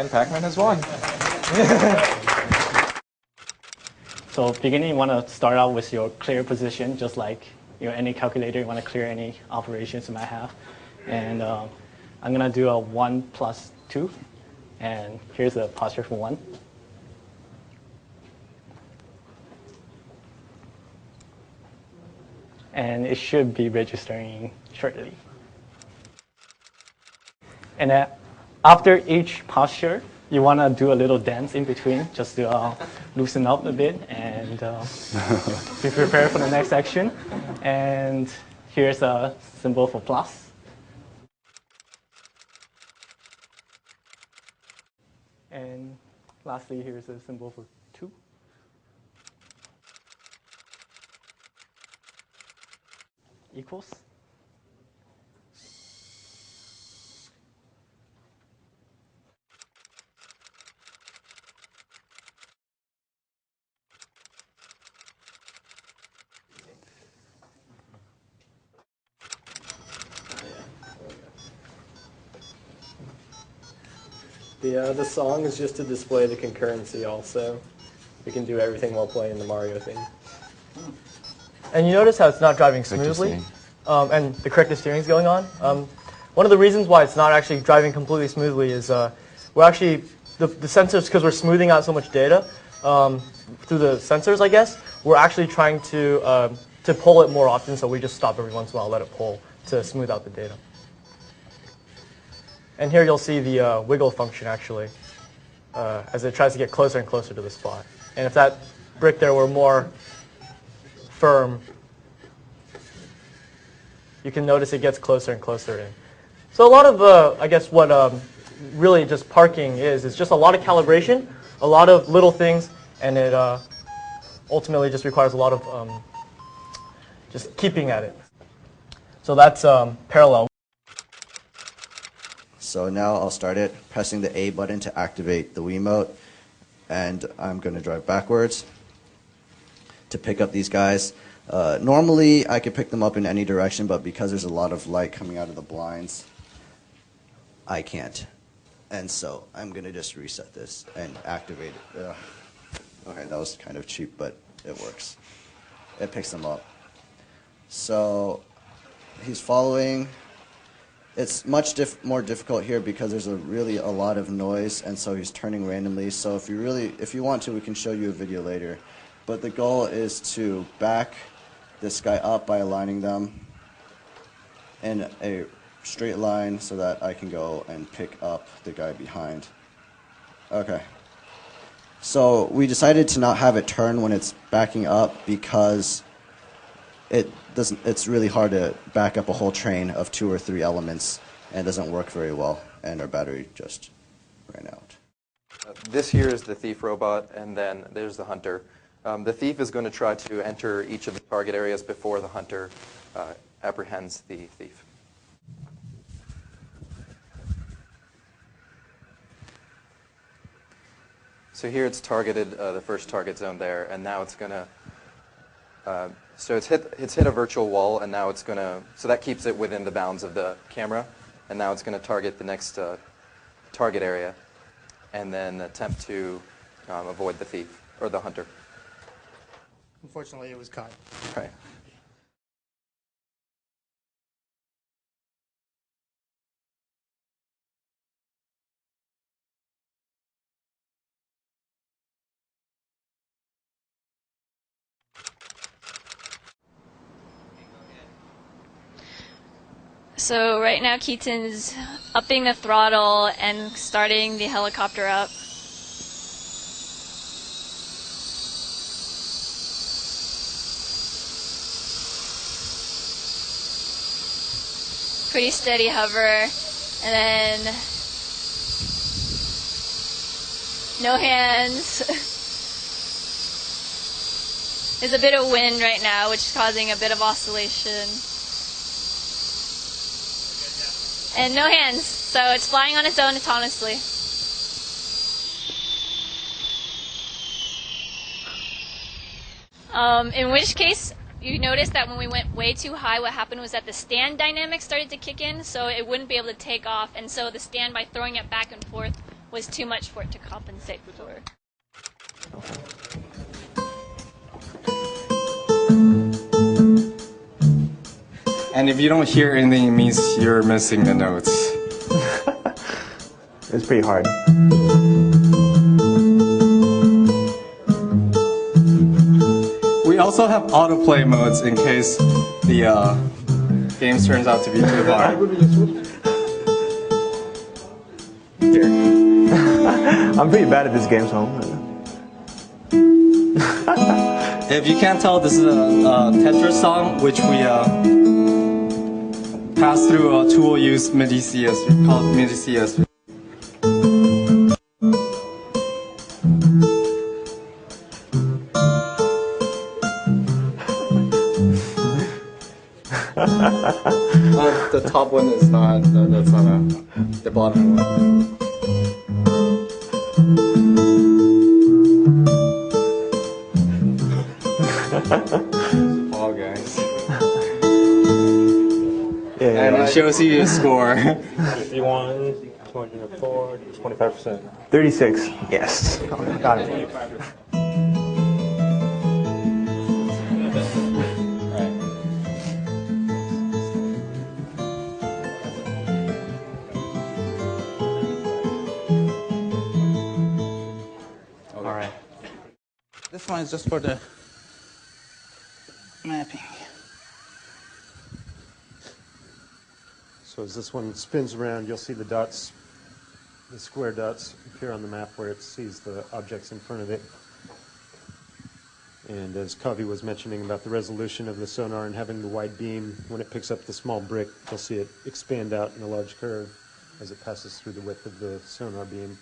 and Pac-Man has won. So beginning, you want to start out with your clear position, just like any calculator. You want to clear any operations you might have. And I'm going to do a 1 plus 2. And here's the posture for 1. And it should be registering shortly. And then after each posture, you want to do a little dance in between just to loosen up a bit and be prepared for the next action. And here's a symbol for plus. And lastly, here's a symbol for 2. Equals. The song is just to display the concurrency also. We can do everything while playing the Mario theme. And you notice how it's not driving smoothly, and the corrective steering is going on. One of the reasons why it's not actually driving completely smoothly is we're actually, the sensors, because we're smoothing out so much data through the sensors, I guess, we're actually trying to pull it more often, so we just stop every once in a while, let it pull to smooth out the data. And here you'll see the wiggle function actually as it tries to get closer and closer to the spot. And if that brick there were more firm, you can notice it gets closer and closer in. So a lot of, I guess, what really just parking is just a lot of calibration, a lot of little things, and it ultimately just requires a lot of just keeping at it. So that's parallel. So now I'll start it, pressing the A button to activate the Wiimote, and I'm going to drive backwards to pick up these guys. Normally I could pick them up in any direction, but because there's a lot of light coming out of the blinds, I can't. And so I'm going to just reset this and activate it. Okay, that was kind of cheap, but it works. It picks them up. So he's following. It's much more difficult here because there's really a lot of noise, and so he's turning randomly. So if you want to, we can show you a video later. But the goal is to back this guy up by aligning them in a straight line so that I can go and pick up the guy behind. Okay. So we decided to not have it turn when it's backing up because it's really hard to back up a whole train of 2 or 3 elements, and it doesn't work very well, and our battery just ran out. This here is the thief robot, and then there's the hunter. The thief is going to try to enter each of the target areas before the hunter apprehends the thief. So here it's targeted the first target zone there, and now it's going to so it's hit a virtual wall, and now it's going to, so that keeps it within the bounds of the camera, and now it's going to target the next target area, and then attempt to avoid the thief, or the hunter. Unfortunately, it was caught. Right. So right now Keaton's upping the throttle and starting the helicopter up. Pretty steady hover, and then no hands. There's a bit of wind right now, which is causing a bit of oscillation. And no hands, so it's flying on its own autonomously. In which case, you notice that when we went way too high, what happened was that the stand dynamics started to kick in, so it wouldn't be able to take off, and so the stand, by throwing it back and forth, was too much for it to compensate for. And if you don't hear anything, it means you're missing the notes. It's pretty hard. We also have autoplay modes in case the game turns out to be too hard. I'm pretty bad at this game, so. If you can't tell, this is a Tetris song, which we pass through a tool-used MIDI-CS, called MIDI-CS. The top one is not, that's not the bottom one. All guys. Yeah, and it shows you your score. 51, 204, 25%. 36. Yes. Got it. All right. This one is just for the mapping. So as this one spins around, you'll see the dots, the square dots appear on the map where it sees the objects in front of it. And as Kavi was mentioning about the resolution of the sonar and having the wide beam, when it picks up the small brick, you'll see it expand out in a large curve as it passes through the width of the sonar beam.